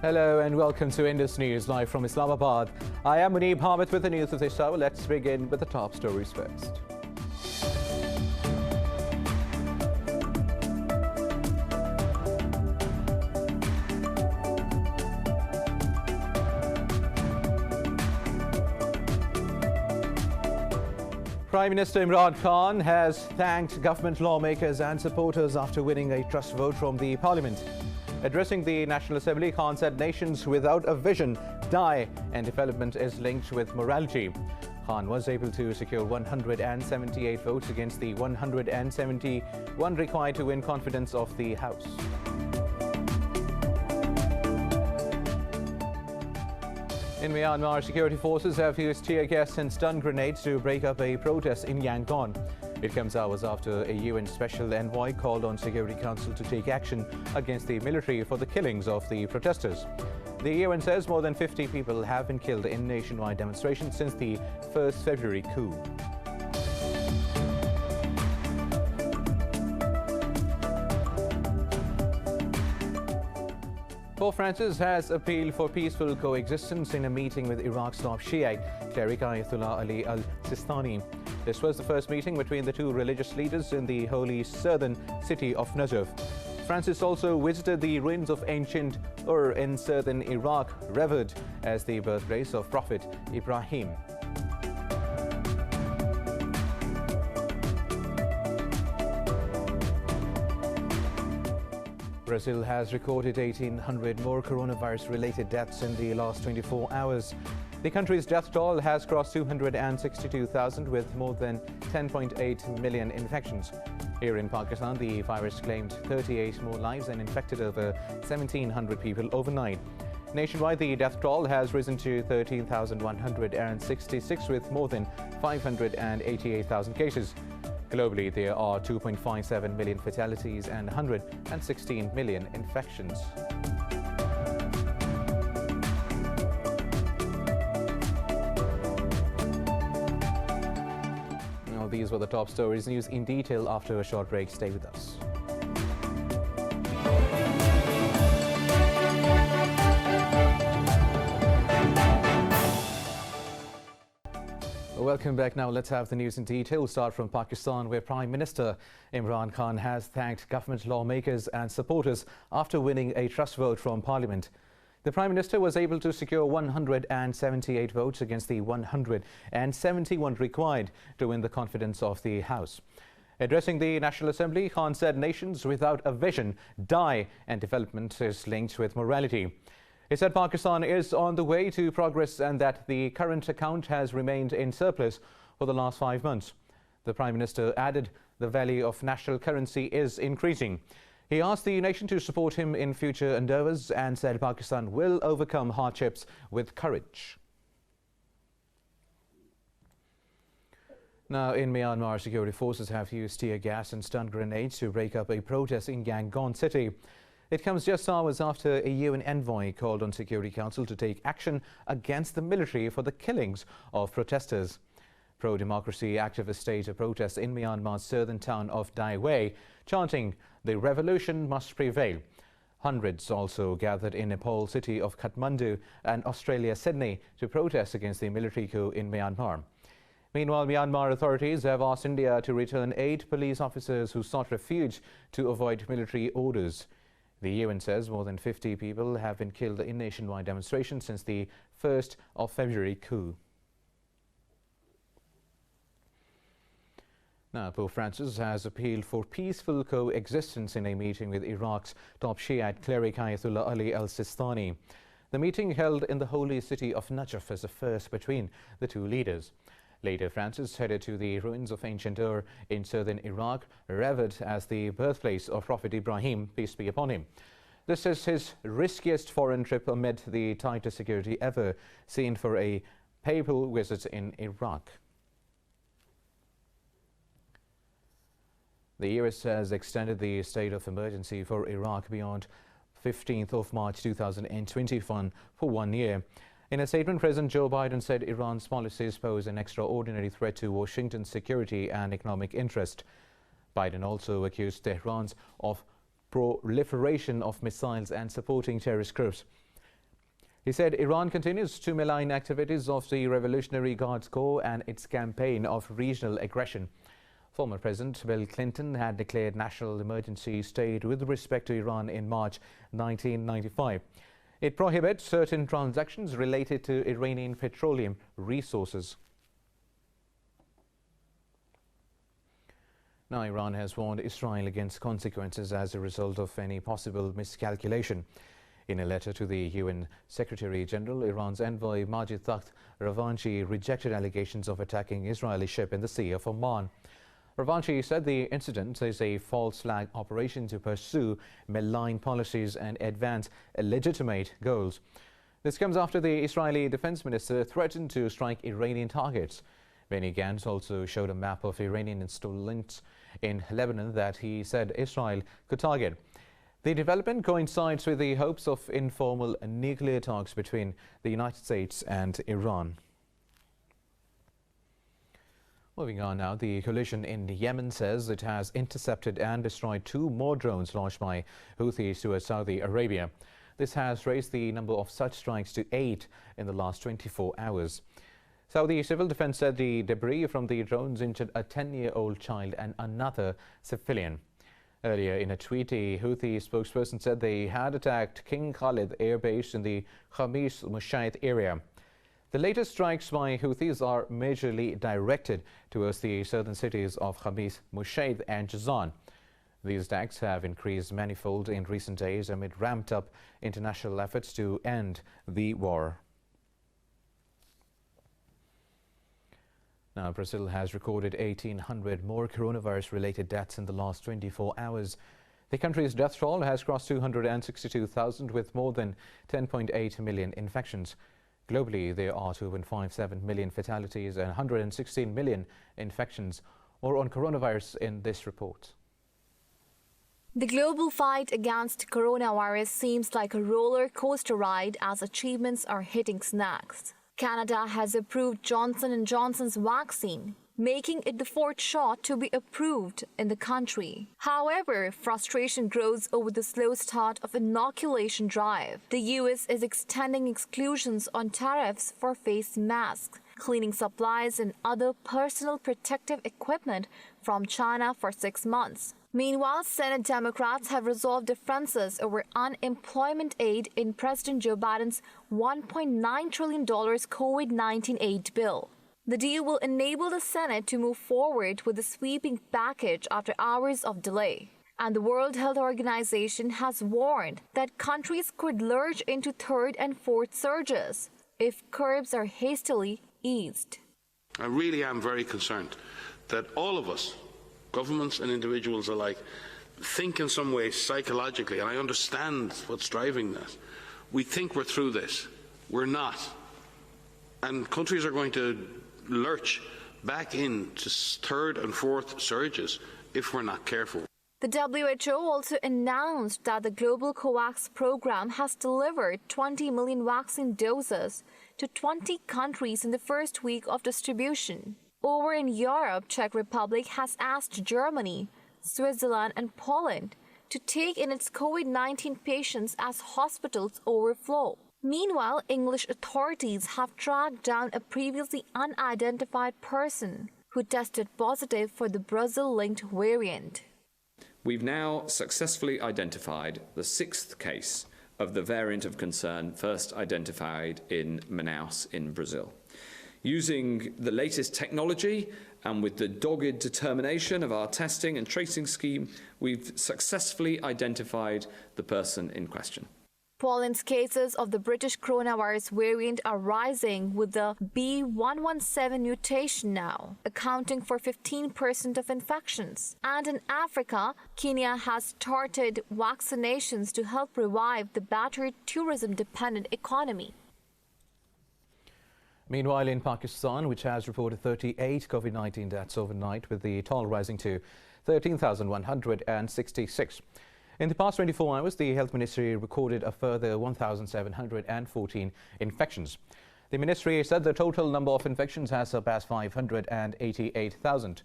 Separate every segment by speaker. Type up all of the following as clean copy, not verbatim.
Speaker 1: Hello and welcome to Indus News live from Islamabad. I am Muneeb Hamid with the news of this hour. Let's begin with the top stories first. Prime Minister Imran Khan has thanked government lawmakers and supporters after winning a trust vote from the parliament. Addressing the National Assembly, Khan said nations without a vision die and development is linked with morality. Khan was able to secure 178 votes against the 171 required to win confidence of the House. In Myanmar, security forces have used tear gas and stun grenades to break up a protest in Yangon. It comes hours after a UN Special Envoy called on Security Council to take action against the military for the killings of the protesters. The UN says more than 50 people have been killed in nationwide demonstrations since the 1st February coup. Pope Francis has appealed for peaceful coexistence in a meeting with Iraq's top Shiite cleric Ayatollah Ali al-Sistani. This was the first meeting between the two religious leaders in the holy southern city of Najaf. Francis also visited the ruins of ancient Ur in southern Iraq, revered as the birthplace of Prophet Ibrahim. Brazil has recorded 1,800 more coronavirus-related deaths in the last 24 hours. The country's death toll has crossed 262,000 with more than 10.8 million infections. Here in Pakistan, the virus claimed 38 more lives and infected over 1,700 people overnight. Nationwide, the death toll has risen to 13,166 with more than 588,000 cases. Globally, there are 2.57 million fatalities and 116 million infections. Now, these were the top stories. News in detail after a short break. Stay with us. Welcome back. Now let's have the news in detail. We'll start from Pakistan, where Prime Minister Imran Khan has thanked government lawmakers and supporters after winning a trust vote from Parliament. The Prime Minister was able to secure 178 votes against the 171 required to win the confidence of the House. Addressing the National Assembly, Khan said nations without a vision die and development is linked with morality. He said Pakistan is on the way to progress and that the current account has remained in surplus for the last 5 months. The Prime Minister added the value of national currency is increasing. He asked the nation to support him in future endeavours and said Pakistan will overcome hardships with courage. Now, in Myanmar, security forces have used tear gas and stun grenades to break up a protest in Yangon city. It comes just hours after a UN envoy called on Security Council to take action against the military for the killings of protesters. Pro-democracy activists staged a protest in Myanmar's southern town of Dai Wei, chanting, "The revolution must prevail." Hundreds also gathered in Nepal city of Kathmandu and Australia Sydney to protest against the military coup in Myanmar. Meanwhile, Myanmar authorities have asked India to return 8 police officers who sought refuge to avoid military orders. The UN says more than 50 people have been killed in nationwide demonstrations since the 1st of February coup. Now, Pope Francis has appealed for peaceful coexistence in a meeting with Iraq's top Shiite cleric Ayatollah Ali al-Sistani. The meeting held in the holy city of Najaf is the first between the two leaders. Later, Francis headed to the ruins of ancient Ur in southern Iraq, revered as the birthplace of Prophet Ibrahim, peace be upon him. This is his riskiest foreign trip amid the tightest security ever seen for a papal visit in Iraq. The U.S. has extended the state of emergency for Iraq beyond 15th of March 2021 for 1 year. In a statement, President Joe Biden said Iran's policies pose an extraordinary threat to Washington's security and economic interest. Biden also accused Tehran of proliferation of missiles and supporting terrorist groups. He said Iran continues to malign activities of the Revolutionary Guards Corps and its campaign of regional aggression. Former President Bill Clinton had declared national emergency state with respect to Iran in March 1995. It prohibits certain transactions related to Iranian petroleum resources. Now, Iran has warned Israel against consequences as a result of any possible miscalculation. In a letter to the UN Secretary General, Iran's envoy Majid Takht Ravanchi rejected allegations of attacking Israeli ship in the Sea of Oman. Ravanchi said the incident is a false flag operation to pursue malign policies and advance illegitimate goals. This comes after the Israeli defense minister threatened to strike Iranian targets. Benny Gantz also showed a map of Iranian installations in Lebanon that he said Israel could target. The development coincides with the hopes of informal nuclear talks between the United States and Iran. Moving on now, the coalition in Yemen says it has intercepted and destroyed 2 more drones launched by Houthis towards Saudi Arabia. This has raised the number of such strikes to 8 in the last 24 hours. Saudi Civil Defense said the debris from the drones injured a 10-year-old child and another civilian. Earlier in a tweet, a Houthi spokesperson said they had attacked King Khalid Air Base in the Khamis Mushaid area. The latest strikes by Houthis are majorly directed towards the southern cities of Khamis Mushaid and Jazan. These attacks have increased manifold in recent days amid ramped-up international efforts to end the war. Now, Brazil has recorded 1,800 more coronavirus-related deaths in the last 24 hours. The country's death toll has crossed 262,000 with more than 10.8 million infections. Globally, there are 2.57 million fatalities and 116 million infections. More on coronavirus in this report.
Speaker 2: The global fight against coronavirus seems like a roller coaster ride as achievements are hitting snags. Canada has approved Johnson & Johnson's vaccine, making it the 4th shot to be approved in the country. However, frustration grows over the slow start of inoculation drive. The U.S. is extending exclusions on tariffs for face masks, cleaning supplies and other personal protective equipment from China for 6 months. Meanwhile, Senate Democrats have resolved differences over unemployment aid in President Joe Biden's $1.9 trillion COVID-19 aid bill. The deal will enable the Senate to move forward with a sweeping package after hours of delay. And the World Health Organization has warned that countries could lurch into 3rd and 4th surges if curbs are hastily eased.
Speaker 3: I really am very concerned that all of us, governments and individuals alike, think in some ways psychologically, and I understand what's driving that. We think we're through this. We're not. And countries are going to lurch back into 3rd and 4th surges if we're not careful.
Speaker 2: The WHO also announced that the global COVAX program has delivered 20 million vaccine doses to 20 countries in the first week of distribution. Over in Europe, Czech Republic has asked Germany, Switzerland and Poland to take in its COVID-19 patients as hospitals overflow. Meanwhile, English authorities have tracked down a previously unidentified person who tested positive for the Brazil-linked variant.
Speaker 4: We've now successfully identified the 6th case of the variant of concern first identified in Manaus in Brazil. Using the latest technology and with the dogged determination of our testing and tracing scheme, we've successfully identified the person in question.
Speaker 2: Poland's cases of the British coronavirus variant are rising, with the B117 mutation now accounting for 15% of infections. And in Africa, Kenya has started vaccinations to help revive the battered tourism-dependent economy.
Speaker 1: Meanwhile, in Pakistan, which has reported 38 COVID-19 deaths overnight, with the toll rising to 13,166. In the past 24 hours, the Health Ministry recorded a further 1,714 infections. The ministry said the total number of infections has surpassed 588,000.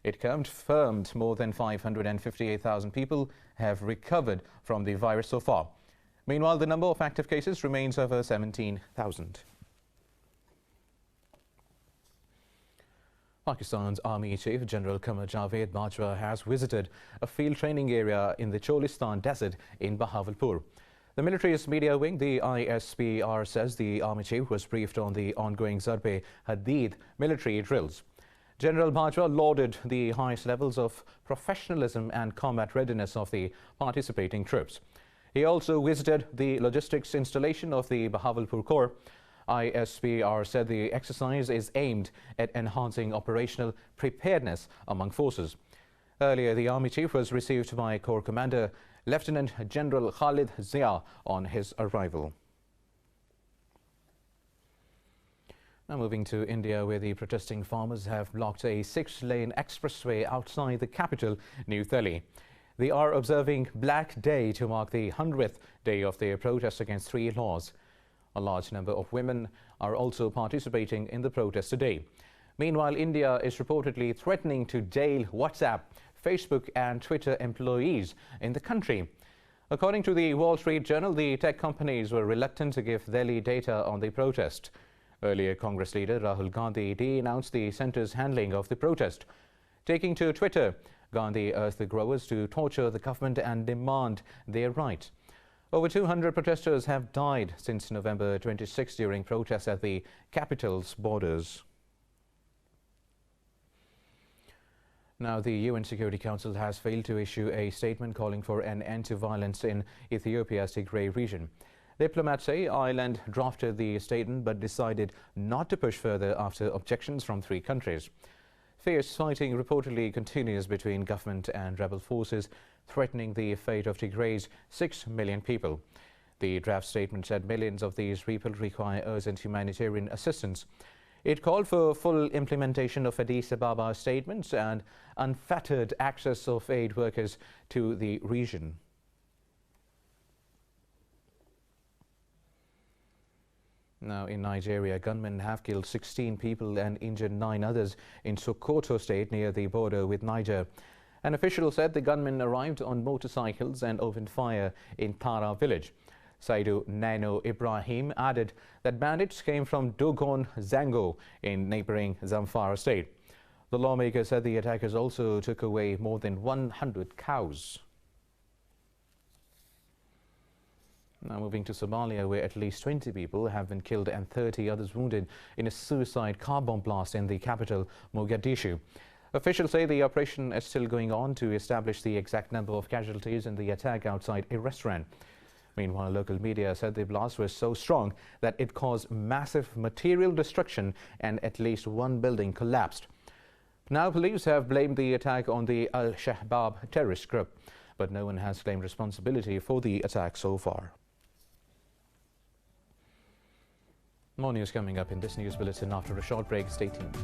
Speaker 1: It confirmed more than 558,000 people have recovered from the virus so far. Meanwhile, the number of active cases remains over 17,000. Pakistan's Army Chief General Qamar Javed Bajwa has visited a field training area in the Cholistan Desert in Bahawalpur. The military's media wing, the ISPR, says the Army Chief was briefed on the ongoing ZARB-E-HADEED military drills. General Bajwa lauded the highest levels of professionalism and combat readiness of the participating troops. He also visited the logistics installation of the Bahawalpur Corps. ISPR said the exercise is aimed at enhancing operational preparedness among forces. Earlier, the Army Chief was received by Corps Commander Lieutenant General Khalid Zia on his arrival. Now moving to India, where the protesting farmers have blocked a 6-lane expressway outside the capital, New Delhi. They are observing Black Day to mark the 100th day of their protest against 3 laws. A large number of women are also participating in the protest today. Meanwhile, India is reportedly threatening to jail WhatsApp, Facebook and Twitter employees in the country. According to the Wall Street Journal, the tech companies were reluctant to give Delhi data on the protest. Earlier, Congress leader Rahul Gandhi denounced the centre's handling of the protest. Taking to Twitter, Gandhi urged the growers to torture the government and demand their right. Over 200 protesters have died since November 26 during protests at the capital's borders. Now, the UN Security Council has failed to issue a statement calling for an end to violence in Ethiopia's Tigray region. Diplomats say Ireland drafted the statement but decided not to push further after objections from 3 countries. Fierce fighting reportedly continues between government and rebel forces, threatening the fate of Tigray's 6 million people. The draft statement said millions of these people require urgent humanitarian assistance. It called for full implementation of Addis Ababa statements and unfettered access of aid workers to the region. Now, in Nigeria, gunmen have killed 16 people and injured 9 others in Sokoto state near the border with Niger. An official said the gunmen arrived on motorcycles and opened fire in Tara village. Saidu Nano Ibrahim added that bandits came from Dogon Zango in neighboring Zamfara state. The lawmaker said the attackers also took away more than 100 cows. Now moving to Somalia, where at least 20 people have been killed and 30 others wounded in a suicide car bomb blast in the capital, Mogadishu. Officials say the operation is still going on to establish the exact number of casualties in the attack outside a restaurant. Meanwhile, local media said the blast was so strong that it caused massive material destruction and at least 1 building collapsed. Now police have blamed the attack on the Al-Shabaab terrorist group, but no one has claimed responsibility for the attack so far. More news coming up in this news bulletin after a short break. Stay tuned.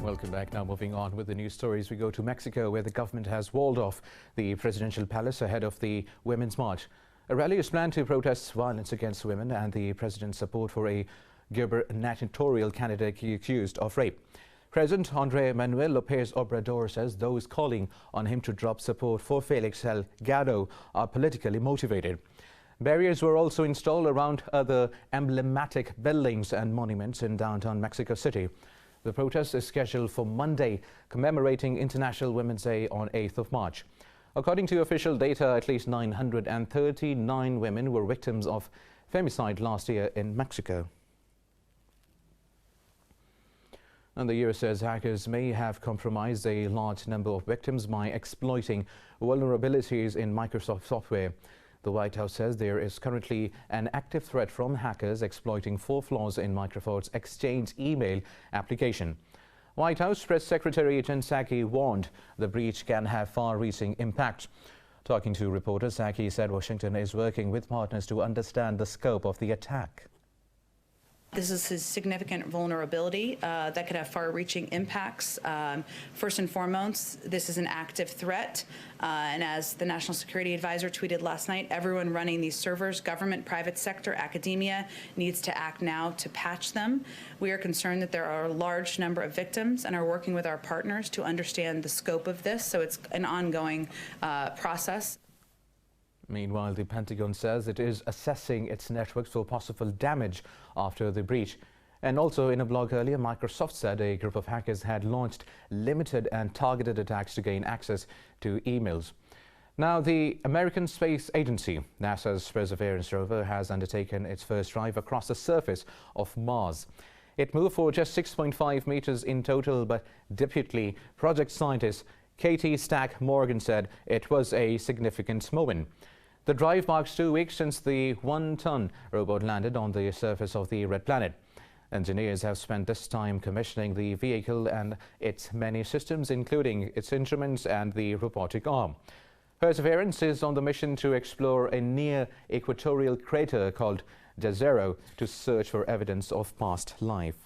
Speaker 1: Welcome back. Now moving on with the news stories, we go to Mexico, where the government has walled off the presidential palace ahead of the Women's March. A rally is planned to protest violence against women and the president's support for a gubernatorial candidate accused of rape. President Andrés Manuel López Obrador says those calling on him to drop support for Félix Salgado are politically motivated. Barriers were also installed around other emblematic buildings and monuments in downtown Mexico City. The protest is scheduled for Monday, commemorating International Women's Day on 8th of March. According to official data, at least 939 women were victims of femicide last year in Mexico. And the US says hackers may have compromised a large number of victims by exploiting vulnerabilities in Microsoft software. The White House says there is currently an active threat from hackers exploiting 4 flaws in Microsoft's Exchange email application. White House Press Secretary Jen Psaki warned the breach can have far-reaching impact. Talking to reporters, Psaki said Washington is working with partners to understand the scope of the attack.
Speaker 5: This is a significant vulnerability that could have far-reaching impacts. First and foremost, this is an active threat. And as the National Security Advisor tweeted last night, everyone running these servers, government, private sector, academia, needs to act now to patch them. We are concerned that there are a large number of victims and are working with our partners to understand the scope of this. So it's an ongoing process.
Speaker 1: Meanwhile, the Pentagon says it is assessing its networks for possible damage after the breach. And also in a blog earlier, Microsoft said a group of hackers had launched limited and targeted attacks to gain access to emails. Now, the American Space Agency, NASA's Perseverance rover, has undertaken its first drive across the surface of Mars. It moved for just 6.5 meters in total, but Deputy Project Scientist Katie Stack Morgan said it was a significant moment. The drive marks 2 weeks since the 1-ton robot landed on the surface of the red planet. Engineers have spent this time commissioning the vehicle and its many systems, including its instruments and the robotic arm. Perseverance is on the mission to explore a near-equatorial crater called Jezero to search for evidence of past life.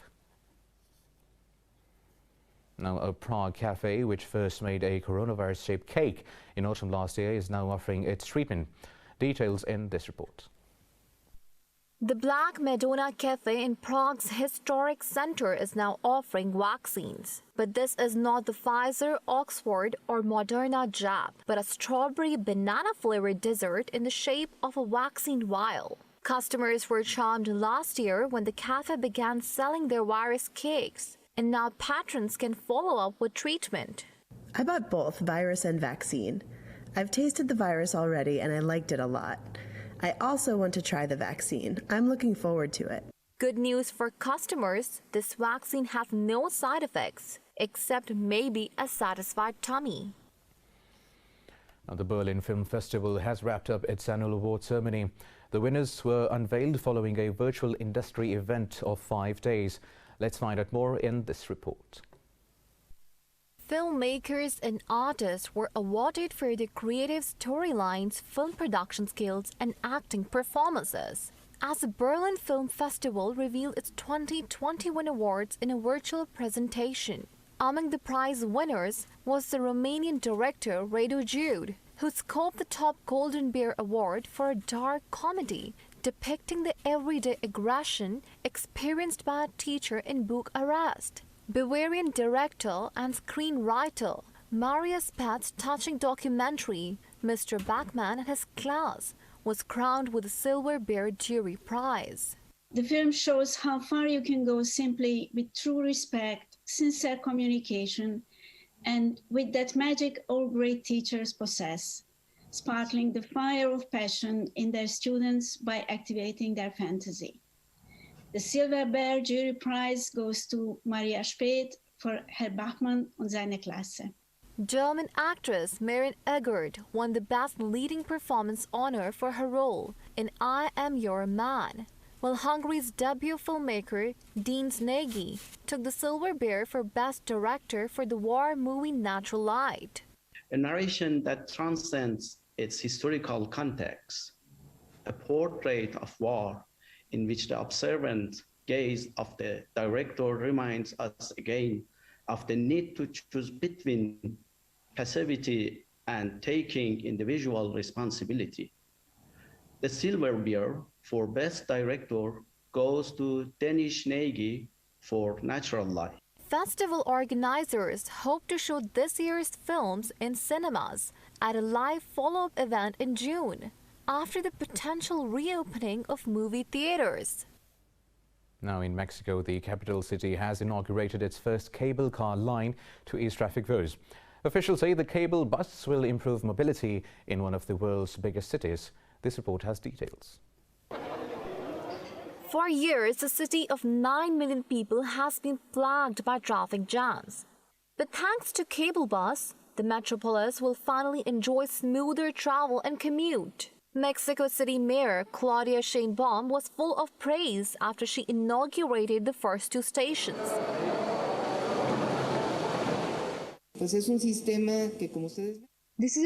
Speaker 1: Now, a Prague cafe, which first made a coronavirus-shaped cake in autumn last year, is now offering its treatment. Details in this report.
Speaker 2: The Black Madonna Cafe in Prague's historic center is now offering vaccines. But this is not the Pfizer, Oxford or Moderna jab, but a strawberry banana-flavored dessert in the shape of a vaccine vial. Customers were charmed last year when the cafe began selling their virus cakes. And now patrons can follow up with treatment.
Speaker 6: I bought both virus and vaccine. I've tasted the virus already and I liked it a lot. I also want to try the vaccine. I'm looking forward to it.
Speaker 2: Good news for customers, this vaccine has no side effects, except maybe a satisfied tummy.
Speaker 1: Now, the Berlin Film Festival has wrapped up its annual award ceremony. The winners were unveiled following a virtual industry event of 5 days. Let's find out more in this report.
Speaker 2: Filmmakers and artists were awarded for their creative storylines, film production skills, and acting performances. As the Berlin Film Festival revealed its 2021 awards in a virtual presentation. Among the prize winners was the Romanian director Radu Jude, who scooped the top Golden Bear Award for a dark comedy depicting the everyday aggression experienced by a teacher in Bucharest. Bavarian director and screenwriter Maria Spat's touching documentary, Mr. Bachman and His Class, was crowned with the Silver Bear Jury Prize.
Speaker 7: The film shows how far you can go simply with true respect, sincere communication, and with that magic all great teachers possess, sparkling the fire of passion in their students by activating their fantasy. The Silver Bear Jury Prize goes to Maria Spät for Herr Bachmann und seine Klasse.
Speaker 2: German actress Maren Eggert won the Best Leading Performance honor for her role in I Am Your Man, while Hungary's debut filmmaker Dean Nagy took the Silver Bear for Best Director for the war movie Natural Light.
Speaker 8: A narration that transcends its historical context, a portrait of war in which the observant gaze of the director reminds us again of the need to choose between passivity and taking individual responsibility. The Silver Bear for Best Director goes to Denis Nagy for Natural Light.
Speaker 2: Festival organizers hope to show this year's films in cinemas at a live follow-up event in June, after the potential reopening of movie theaters.
Speaker 1: Now in Mexico, the capital city has inaugurated its first cable car line to ease traffic woes. Officials say the cable bus will improve mobility in one of the world's biggest cities. This report has details.
Speaker 2: For years, the city of 9 million people has been plagued by traffic jams. But thanks to cable bus, the metropolis will finally enjoy smoother travel and commute. Mexico City Mayor Claudia Sheinbaum was full of praise after she inaugurated the first 2 stations.
Speaker 9: This is a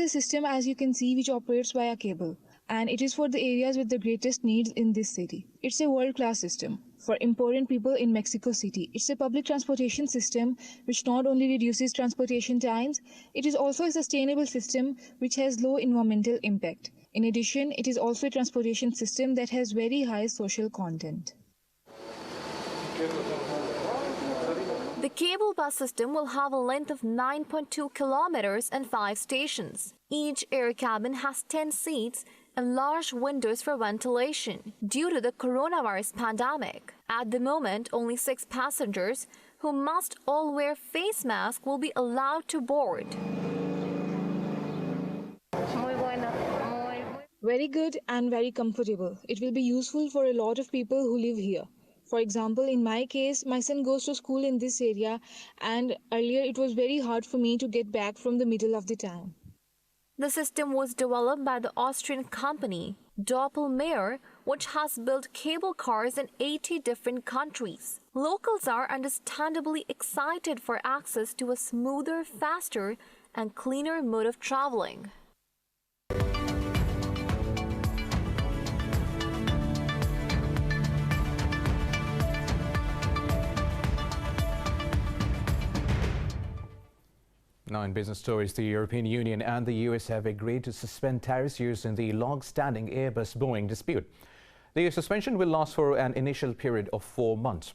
Speaker 9: system, as you can see, which operates via cable. and it is for the areas with the greatest needs in this city. It's a world-class system for important people in Mexico City. It's a public transportation system which not only reduces transportation times, it is also a sustainable system which has low environmental impact. In addition, it is also a transportation system that has very high social content.
Speaker 2: The cable bus system will have a length of 9.2 kilometers and 5 stations. Each air cabin has 10 seats and large windows for ventilation due to the coronavirus pandemic. At the moment, only 6 passengers who must all wear face masks will be allowed to board.
Speaker 9: Very good and very comfortable. It will be useful for a lot of people who live here. For example, in my case, my son goes to school in this area, and earlier it was very hard for me to get back from the middle of the town.
Speaker 2: The system was developed by the Austrian company Doppelmayr, which has built cable cars in 80 different countries. Locals are understandably excited for access to a smoother, faster, and cleaner mode of traveling.
Speaker 1: Now in business stories, the European Union and the US have agreed to suspend tariffs used in the long-standing Airbus-Boeing dispute. The suspension will last for an initial period of 4 months.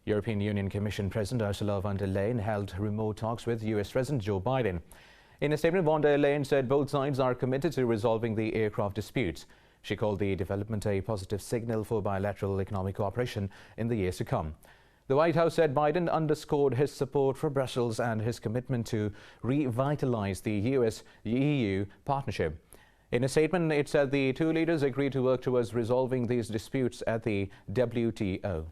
Speaker 1: European Union Commission President Ursula von der Leyen held remote talks with US President Joe Biden. In a statement, von der Leyen said both sides are committed to resolving the aircraft disputes. She called the development a positive signal for bilateral economic cooperation in the years to come. The White House said Biden underscored his support for Brussels and his commitment to revitalize the US-EU partnership. In a statement, it said the two leaders agreed to work towards resolving these disputes at the WTO.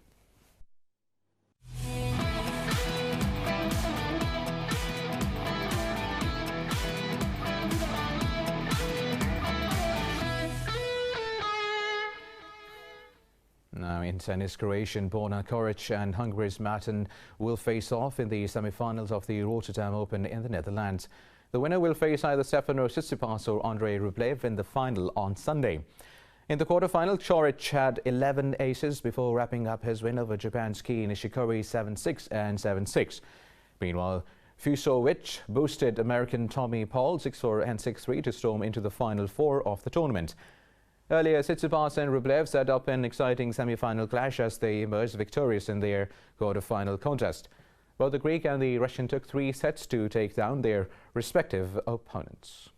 Speaker 1: Now in tennis, Croatian Borna Coric and Hungary's Matin will face off in the semi-finals of the Rotterdam Open in the Netherlands. The winner will face either Stefanos Tsitsipas or Andrei Rublev in the final on Sunday. In the quarterfinal, Coric had 11 aces before wrapping up his win over Japan's Kei Nishikori 7-6 and 7-6. Meanwhile, Fusovic boosted American Tommy Paul 6-4 and 6-3 to storm into the final 4 of the tournament. Earlier, Tsitsipas and Rublev set up an exciting semi-final clash as they emerged victorious in their quarter-final contest. Both the Greek and the Russian took 3 sets to take down their respective opponents.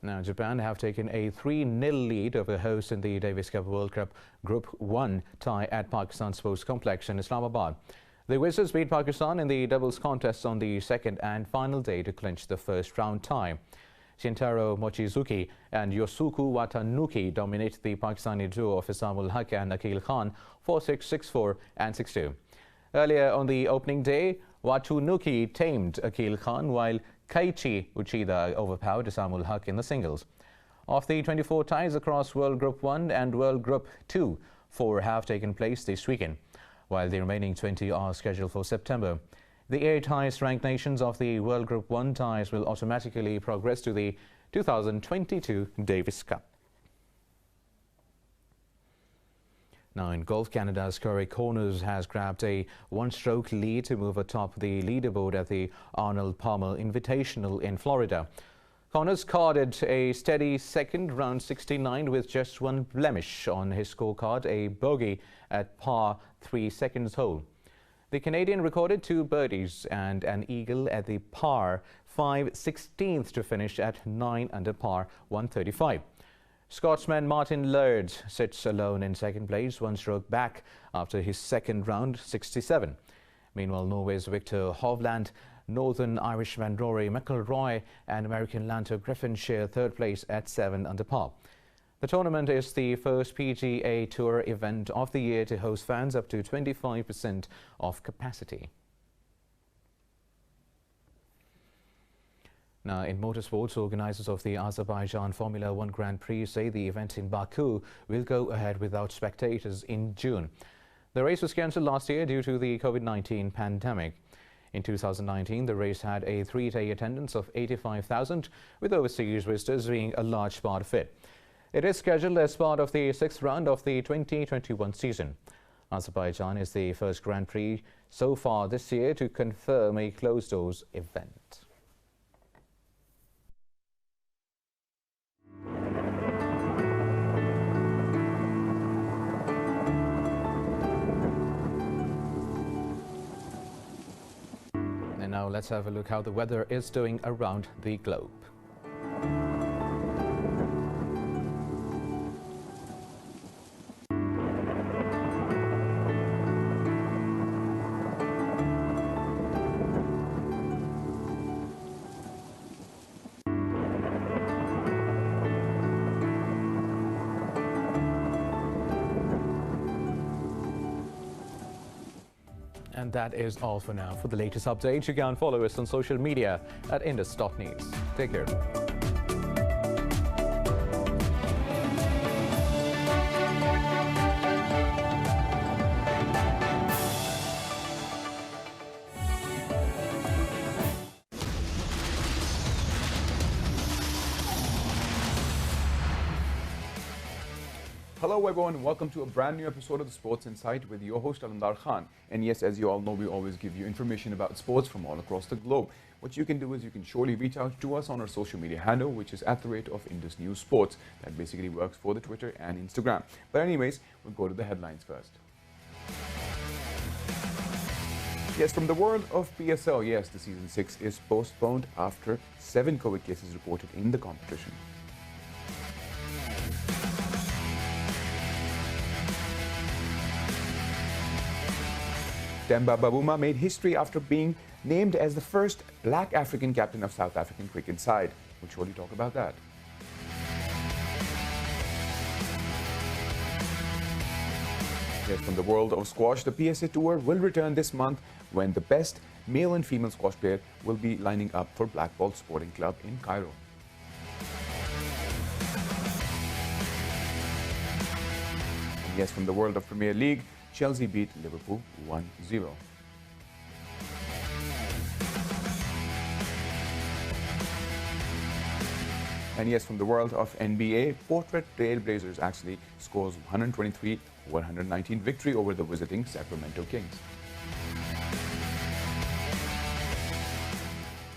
Speaker 1: Now, Japan have taken a 3-0 lead over hosts in the Davis Cup World Cup Group 1 tie at Pakistan Sports Complex in Islamabad. The Wizards beat Pakistan in the doubles contest on the second and final day to clinch the first round tie. Shintaro Mochizuki and Yosuke Watanuki dominated the Pakistani duo of Isamul Haq and Akil Khan 4-6, 6-4 and 6-2. Earlier on the opening day, Watanuki tamed Akil Khan while Keiichi Uchida overpowered Isamul Haq in the singles. Of the 24 ties across World Group 1 and World Group 2, 4 have taken place this weekend, while the remaining 20 are scheduled for September. The 8 highest ranked nations of the World Group 1 ties will automatically progress to the 2022 Davis Cup. Now in golf, Canada's Corey Connors has grabbed a 1-stroke lead to move atop the leaderboard at the Arnold Palmer Invitational in Florida. Connors carded a steady second, round 69, with just 1 blemish on his scorecard, a bogey at par 3 seconds hole. The Canadian recorded 2 birdies and an eagle at the par 5/16 to finish at 9 under par 135. Scotsman Martin Laird sits alone in second place, 1 stroke back after his second round 67. Meanwhile, Norway's Victor Hovland, Northern Irishman Rory McIlroy and American Lanto Griffin share third place at 7 under par. The tournament is the first PGA Tour event of the year to host fans up to 25% of capacity. Now, in motorsports, organisers of the Azerbaijan Formula 1 Grand Prix say the event in Baku will go ahead without spectators in June. The race was cancelled last year due to the COVID-19 pandemic. In 2019, the race had a three-day attendance of 85,000, with overseas visitors being a large part of it. It is scheduled as part of the sixth round of the 2021 season. Azerbaijan is the first Grand Prix so far this year to confirm a closed-doors event. And now let's have a look how the weather is doing around the globe. And that is all for now. For the latest updates, you can follow us on social media at Indus.News. Take care.
Speaker 10: Hello everyone, welcome to a brand new episode of the Sports Insight with your host Alamdar Khan. And yes, as you all know, we always give you information about sports from all across the globe. What you can do is you can surely reach out to us on our social media handle, which is @Indus News Sports. That basically works for the Twitter and Instagram. But anyways, we'll go to the headlines first. Yes, from the world of PSL, yes, the Season 6 is postponed after 7 COVID cases reported in the competition. Demba Babuma made history after being named as the first black African captain of South African cricket side. We'll surely talk about that. Yes, from the world of squash, the PSA Tour will return this month when the best male and female squash player will be lining up for Blackball Sporting Club in Cairo. And yes, from the world of Premier League, Chelsea beat Liverpool 1-0. And yes, from the world of NBA, Portland Trail Blazers actually scores 123-119 victory over the visiting Sacramento Kings.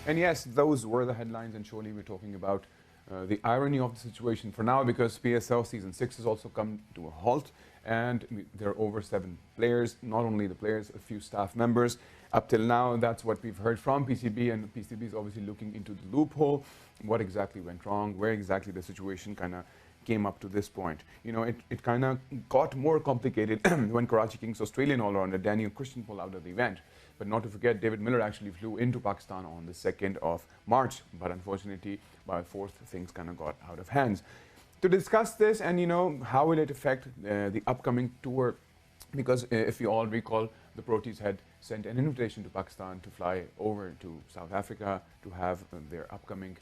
Speaker 10: And yes, those were the headlines, and surely we're talking about the irony of the situation for now, because PSL Season 6 has also come to a halt, and there are over 7 players, not only the players, a few staff members. Up till now, that's what we've heard from PCB, and PCB is obviously looking into the loophole, what exactly went wrong, where exactly the situation kind of came up to this point. You know, it kind of got more complicated when Karachi Kings Australian all-rounder Daniel Christian pulled out of the event. But not to forget, David Miller actually flew into Pakistan on the 2nd of March. But unfortunately, by 4th, things kind of got out of hands. To discuss this and, you know, how will it affect the upcoming tour, because if you all recall, the Proteas had sent an invitation to Pakistan to fly over to South Africa to have their upcoming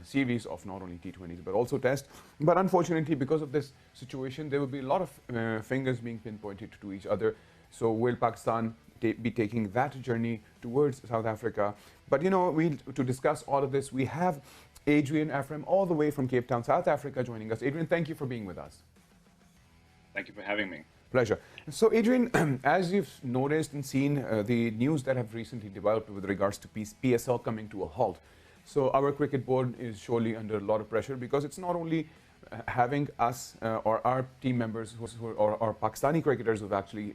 Speaker 10: series of not only T20s but also Test. But unfortunately, because of this situation, there will be a lot of fingers being pinpointed to each other. So will Pakistan be taking that journey towards South Africa? But you know, to discuss all of this, we have Adrian Ephraim all the way from Cape Town, South Africa, joining us. Adrian, thank you for being with us.
Speaker 11: Thank you for having me.
Speaker 10: Pleasure. So Adrian, as you've noticed and seen the news that have recently developed with regards to PSL coming to a halt, so our cricket board is surely under a lot of pressure, because it's not only having us or our team members or Pakistani cricketers who actually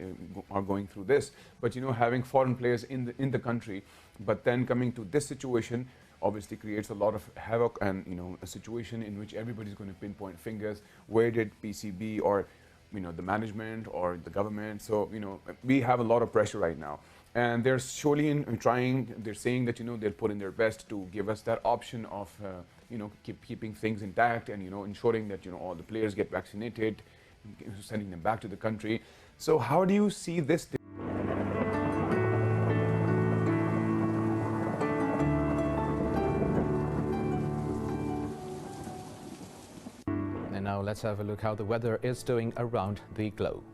Speaker 10: are going through this, but you know, having foreign players in the country, but then coming to this situation obviously creates a lot of havoc, and you know, a situation in which everybody's going to pinpoint fingers. Where did PCB or you know, the management or the government? So you know, we have a lot of pressure right now, and they're surely trying. They're saying that you know, they'll put in their best to give us that option of you know, keeping things intact, and you know, ensuring that you know, all the players get vaccinated, sending them back to the country. So how do you see this?
Speaker 1: And now let's have a look how the weather is doing around the globe.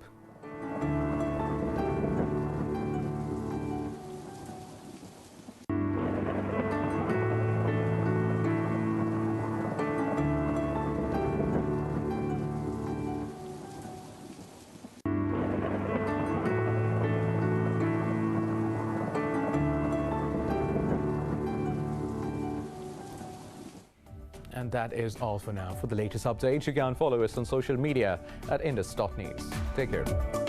Speaker 1: And that is all for now. For the latest updates, you can follow us on social media at indus.news. Take care.